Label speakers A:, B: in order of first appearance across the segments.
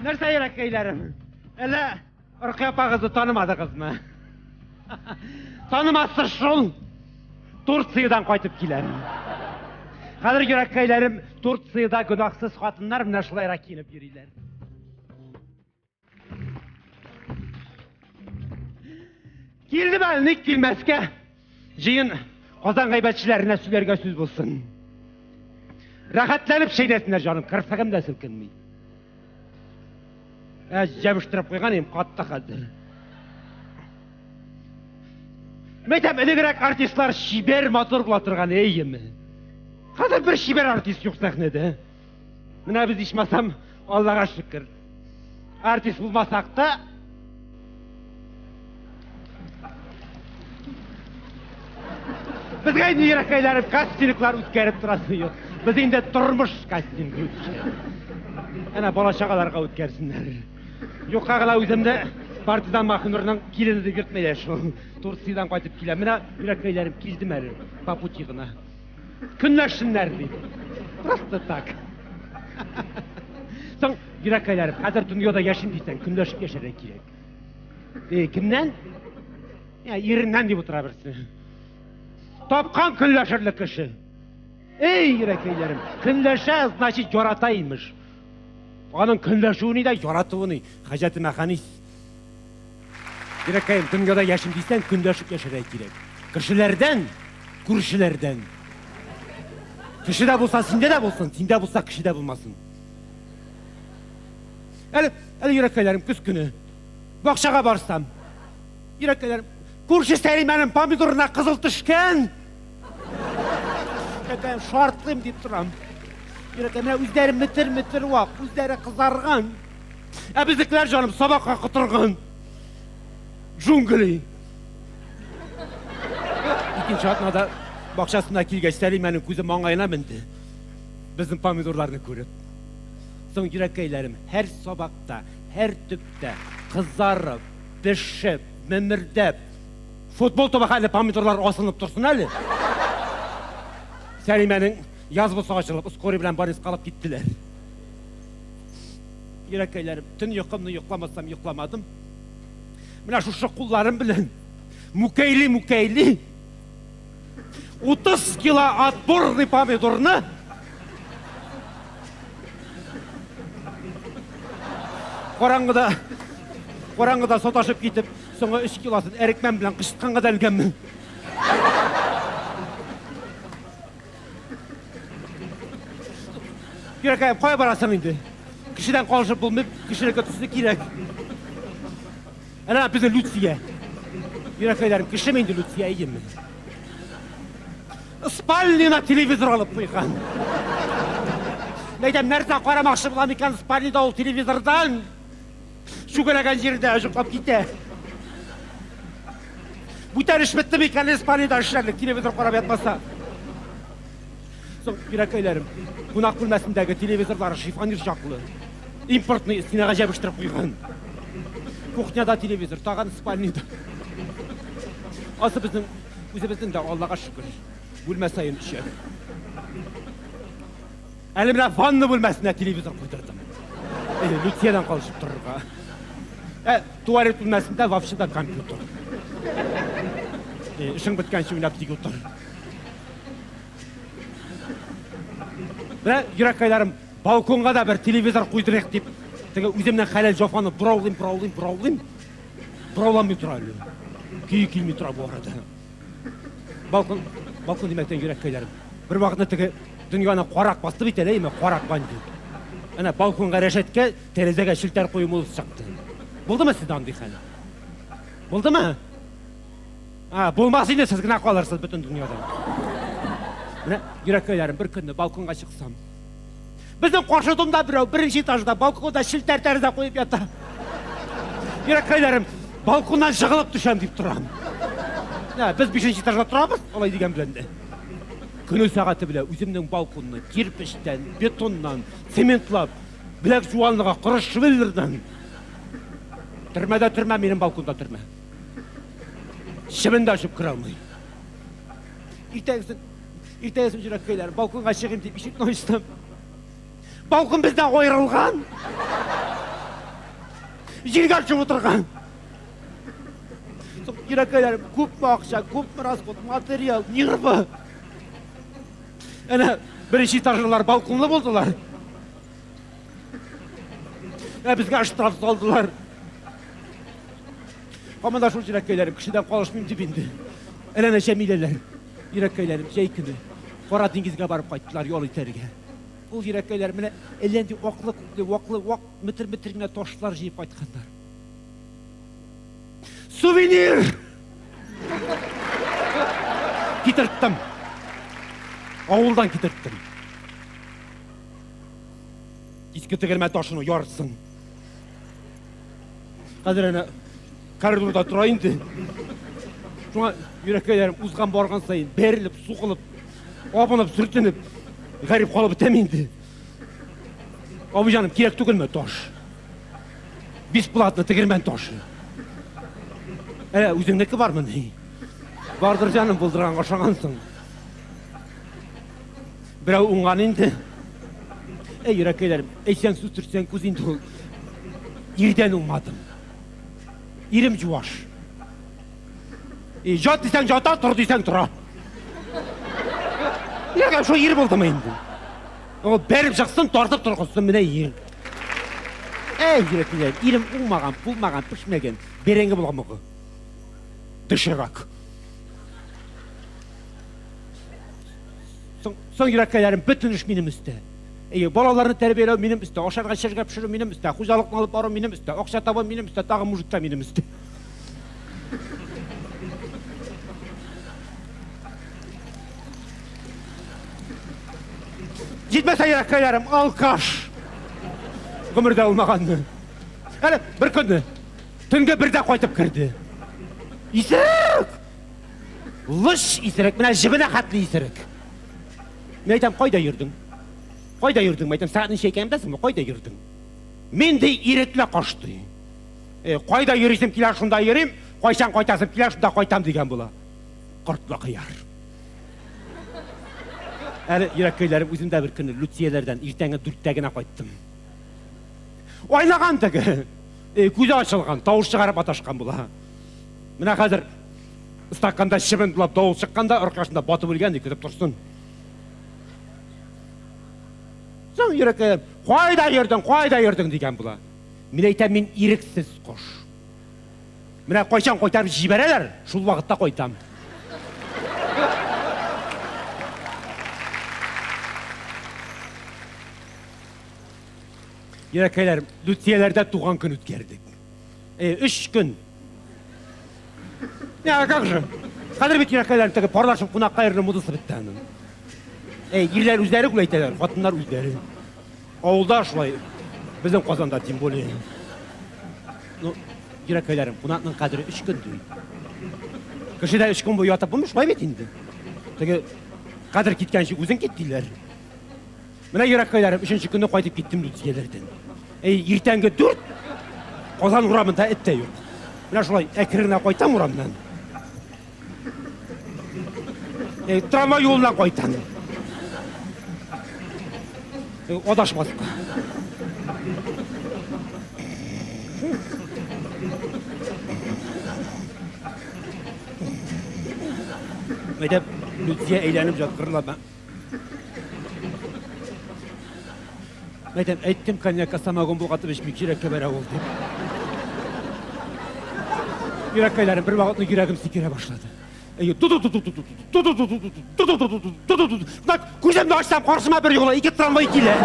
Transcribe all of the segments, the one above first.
A: Нәрсе ерекейлерім? Әлі ұрқия апағызды танымадыңыз мı? Tanımazsın şol. Tursiyadan qaytып келем. Қазір ерекейлерім Tursiyada günahsız қатындар мына шулайра келіп жүрілер. Келді бәліні келмәске. Жиын Qozan qaybetçilerine sülerge söz bulsun. Rahatlanıp şeylesinler canım, kırsakım da silkinmeyi. Cebiştirip koyganayım, katta kaldı. Metem elegirek artistler şiber motor bulatırgan iyi mi? Hazır bir şiber artist yok sahnede. Mına biz içmasam Allah'a şükür. Artist bulmasak da biz gaydi yerekeylerim kastinlikler ütkerip durası yok. Biz indi durmuş kastinlik ütkerip. Ana bola şakalarga ütkersinler. Yok kağıla özümde partizan mahınırının kilini de girtmeyler şu. Tursiyadan qaytып келем. Mına yerekeylerim kildim erim. Papuçiğine. Künleşsinler deyip. Просто так. Son yerekeylerim hazır dünyada yaşın deysen künleşip yaşarak gerek. Kimden? Ya yerinden deyip oturabilirsin. Topkan künleşirli kişi. Ey yürekeylerim, künleşe значит yorataymış. Onun künleşuğunu da yoratıvını, haceti mekanis. Yürekeyim, dünyada yaşım deysen künleşip yaşarak gerek. Kişilerden, kurşilerden. Kişi de bulsa, sinde de bulsun, sinde bulsa kişi de bulmasın. El yürekeylerim, kız günü. Bakşağa barsam. Yürekeylerim, kurşi serimenin pomidoruna kızıl tışken. Yürekeyim, şartlıyım deyip duram. Yürekeyim, üzleri mitir vak, üzleri kızargan. Bizlikler canım, sabaka kıtırgan. Djungli. İkinci atmada bakşasında kilgeç serimenin kuzı mangayına mindi. Bizim pomidorlarını görüp. Son yürekeylerim, her sobakta, her tüpte kızarıp, pişip, memirdep, futbol tabakayla pomidorlar asılınıp dursun öyle. Serimenin yazgısı açılıp, uskori bilen baris kalıp gittiler. Yürekeylerim, tün yukumunu yuklamazsam yuklamadım. Mina şu kullarım bilen, mukeyli, 30 kilo atburni pomidorunu Qorangıda sotaşıp gitip, sonra 3 kilosun erikmen bilen kışıtkanға da ilgenmin. Yürekeyim, koya barasın indi. Kişiden konuşup bulmayıp, kişiyle götürsün gerek. Ana bize Lütfiye. Yürekeylerim, kişi mi indi Lütfiye, iyi mi? Spalnina televizor alıp koygan. Neydem, nereden koramakşı bulamıkan Spalnida ol televizordan? Şu göregen yerinde acıkıp gitti. Bu tarih bitti mi ki İspanya'da işlerlik televizor korup yatmasa. Son yürekeylerim, konak bölmesindeki televizorları şifon yırşaklı. Importunu sinega jebiştirip koygan. Kuhnyada televizor, tağın İspanya'da. Ası bizden de Allah'a şükür. Bölmesayın işe. Elimden vanlı bölmesine televizor koydurdum. Lütfiyeden konuşup dururga. Tuvalet bölmesinde vafşıda kompüter. İşin bitken şey oynap dik otur. Yürekeylerim, balkonga da bir televizor koydurek deyip, üzümden halal jofanı brawlayım. Brawlamıyor turaylı. Keyi kelmey tura bu arada. Balkon demekten yürekeylerim. Bir vakitde dünyanın qorak bastı biteli mi? Qorak bandı. Ana balkonga reşetke, terezege şilter koyumuz çıktı. Buldu mu sizden andık hala? Buldu mu? Bulmasıyla siz gına kalırsınız bütün dünyada. Yürekeylerim, bir günde balkonga çıksam. Bizim koşudumda birinci etajda balkonda şilter tereze koyup yatar. Yürekeylerim, balkondan çıkılıp düşen deyip duram. Biz 5. etajda turamız, olay degen bilen de. Günü saati bile üzümden balkonunu kirpişten, betondan, sementlap, bilek juvanlığa, kırış şivillerden. Türme benim balkonda türme. Şibinde açıp kıralmayı. İrtegesin yürekeyler, balkonga çıkayım deyip işitme istem. Balkon bizden koyurulgan. Жерге аршып отырған. Иракайларым, көп мü ақша, көп мü расход, материал, нерві. Әне, бірінші этажылар балконлы болдылар. Бізге штраф салдылар. Қамада шул иракайларым, кішіден қалышмайым деп енді. Әне жәмилелер, иракайларым, жай күні. Қора деңгізге барып қайттылар yol итерге. Бұл иракайлар міне әлемде оқлы мітір-мітіріне тошлар жиып қайтқандар. Сувенир! Кетірттім. Ауылдан кетірттім. Ескі тігілме тошыны ярсың. Қазір әне коридорда тұрайынды. Шуңа үйреккейлерім ұзған барған сайын бәріліп, суқылып, абынып, сүртініп, ғарип қолы бітемейді. Абы жаным, керек түгілме тош. Бесплатны тігірмен тошы. Өзіңдекі бар мын? Бардыр жаным, бұлдырған қошағансың. Бірау ұңған енді. Үйреккейлерім, сен су түрсен көзінді ол. Ерден ұңмадым. Ерім жуаш. Жат дейсен жата, тұр дейсен тұра. Ерген шо ер болды ма енді? Ол бәріп жақсын, тартып тұрғызсын, міне ер. Ерекелер, ерім ұңмаған, пұлмаған, пішмеген, беренгі болғамығы. Дышығақ. Соң ерекелерім бүтін үш менім үсті. Балаларını тәрбиелеу менім үсті, оқшарға шерге пішіру менім үсті, қожалықны алып бару менім үсті, оқша табу менім үсті, тағы мұжықта менім үсті. Жетмесе ереккейлерім, алқаш. Ғұмырда olmағанны. Әлі, бір күнді, түнге бірде қойтып кірді. Исірік! Лыш исірік, мына жібіне қатлы исірік. Мен айтам, қойда жүрдің? Қойда жүрдің, мен айтам, сағатын шекемдесің бі, қойда жүрдің? Мен де иреклі қошты. Қойда жүресім, келер шында ерем, қойшан қойтасым, келер шында қойтам деген бұла. Құртлы қияр. Әлі ереккейлерім өзімді бір күні Люциялерден ертеңі дүрттәгіне қойттым. Ойнағандығы, көзі ашылған, дауыс шығарып аташқан бұла. Мына қазір ұстаққанда шыбын бұлап дауыс шыққанда, ұрқашында батып өлгенде күтіп тұрсын. Соң ереккейлерім, қойда ердің деген бұла. Мен айтам, мен еріксіз қош. Мына қойшан қойтарып жіберелер, шул уақытта қойтам. Ереккейлерім, Люциялерде туған күн өткердік. 3 күн. Как же? Қазір бет ереккейлерім тегі парлашып қунаққа ерлі мұдысы біттәнің. Ерлер өздері күлейтелер, қатындар өздері. Ауылда шулай, біздің Қозанда тем более. Ереккейлерім, қунақның қадірі 3 күн дейді. Кішіде 3 күн бойы атап бұны шулай бет енді. Тегі қадір кеткенші өзің кеттейлер. Мына ереккейлерім 3-ші күні қойтып кеттім Люциялерден. Ертеңгі 4 Қозан ұрамында әтте жоқ. Мына шулай әкіріне қойтам ұрамнан. Трамвай жолынан қойтам. Одашмасқа. Мәдеп Люция әйленіп жат қырылама. Мәдем, әйттім коньякқа самогон бұлғатып ішмек жүрекке бәрі ол деп. Ереккейлерім бір вақытны жүрегім секере башлады. Көзімді ашсам қаршыма бір yola 2 трамвай келе.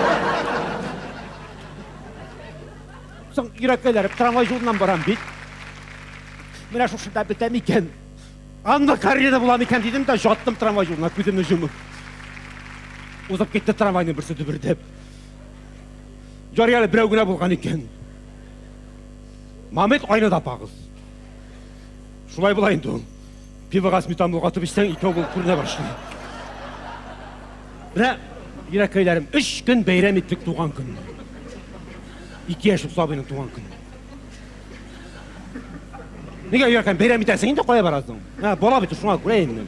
A: Соң ереккейлерім трамвай жолынан барам бет. Мына шошында бітем екен. Аңды карьерда болам екен дедім да жаттым трамвай жолына көзімді жұмып. Озып кетті трамвайны бірсі дүбірдеп. Жариялы біреу күні болған екен. Мамет айнада пағыз. Шулай болайынды ол. Пиваға сметан болғатып ішсең, екеу болып көріне башлы. Мына ереккейлерім 3 күн бәйрем еттік туған күн. 2 яш ұсабының туған күн. Неге ереккейлерім бәйрем етесің енді қоя барасың? Бола біті шуңа көрейін.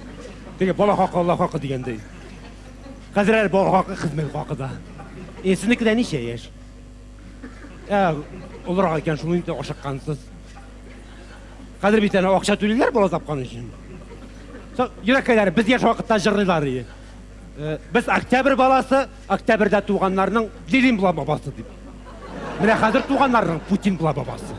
A: Деге бола хақы, Аллах хақы дегендей. Қазір әрі бола хақы, қызмет хақы да. Сіздікіде неше еш? Оларға екен шулы инде ашыққансыз. Қазір bir tane ақша төлейлер бола тапқан үшін. Жүреккәйләре, біз еш вақытта жырлайлар. Біз октябрь баласы, октябрьда туғанларының Ленин була бабасы деп. Міне қазір туғанларының Путин була бабасы.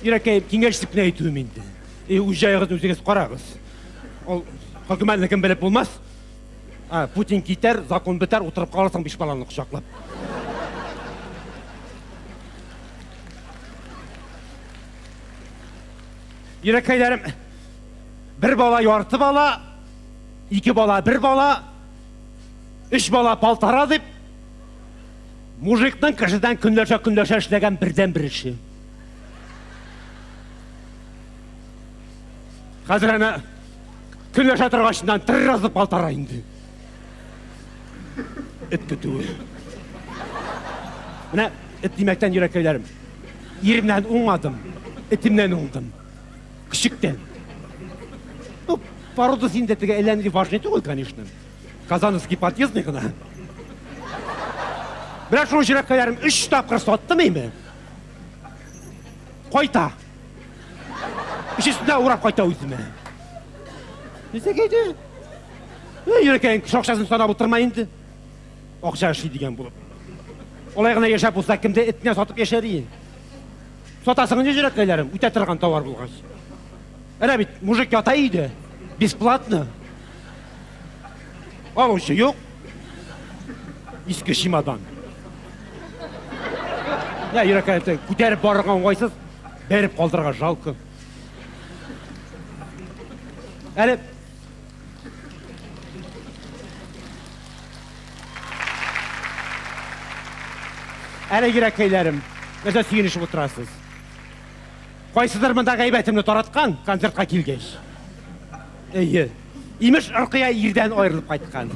A: Жүреккәй, кеңешсіп не айтуым енді. Өз жайығыз өзіңіз қарағыз. Ол хөкүмәтне кім біліп болмас. Путин кетер, закон бітер, отырып қаласың беш баланы құшақлап. Жүреккәйләрем, бір бала ярты бала, екі бала бір бала, үш бала палтара деп, мужиктың кішіден күнләшә ішлеген бірден бір іші. Қазір әне күнләшә тұрғашынан тір разы палтара инді. Эт көтуі. Міне, эт демектен жүреккәйләрем. Еримнен оңадым, этімнен оңдым. Küçükten. Порода синдетігі әләнді важный түгіл, конечно. Казановский подъездный ғына. Бірақ шоң жүреккәйләрім 3 тапқыр сотты меймі? Қойта. Үшесінде урап қойта өзіме. Несе кейді? Жүреккәйін күш ақшасын санап отырмайынды. Ақша үші деген болып. Олай ғына ешап болса кімді етіне сатып ешәрейін. Сотасыңын жүреккәйләрім, өте тұрған тауар болғаш. Әне бит, мужик ята үйде, бесплатно. Ал еще yok. Ескі шимадан. Жүреккәйләрім, көтеріп барырған ойсыз, беріп қалдырға жалқы. Әлі, жүреккәйләрім, мәзі сүйінішіп отырасыз. Қойсыздар мұнда ғайбәтімді таратқан, концертқа келгеш. Имеш ұрқия ерден ойырылып қайтқан.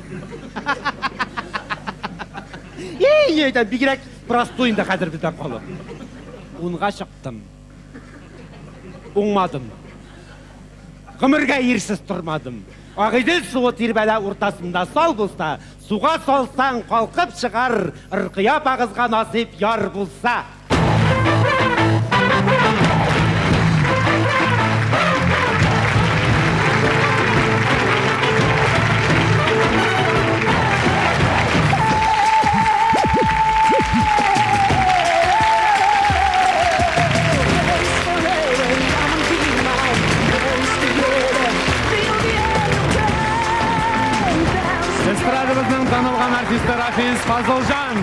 A: Бігірек простойында қазір бізден қалып. Онға шықтым. Оңмадым. Ғымырға ерсіз тұрмадым. Ағиділ суы тербәлі ортасында сал болса, суға салсаң қалқып шығар, ұрқия бағызға насип яр болса. Эстрадымыздың танылған артисті Рафиз Фазылжан.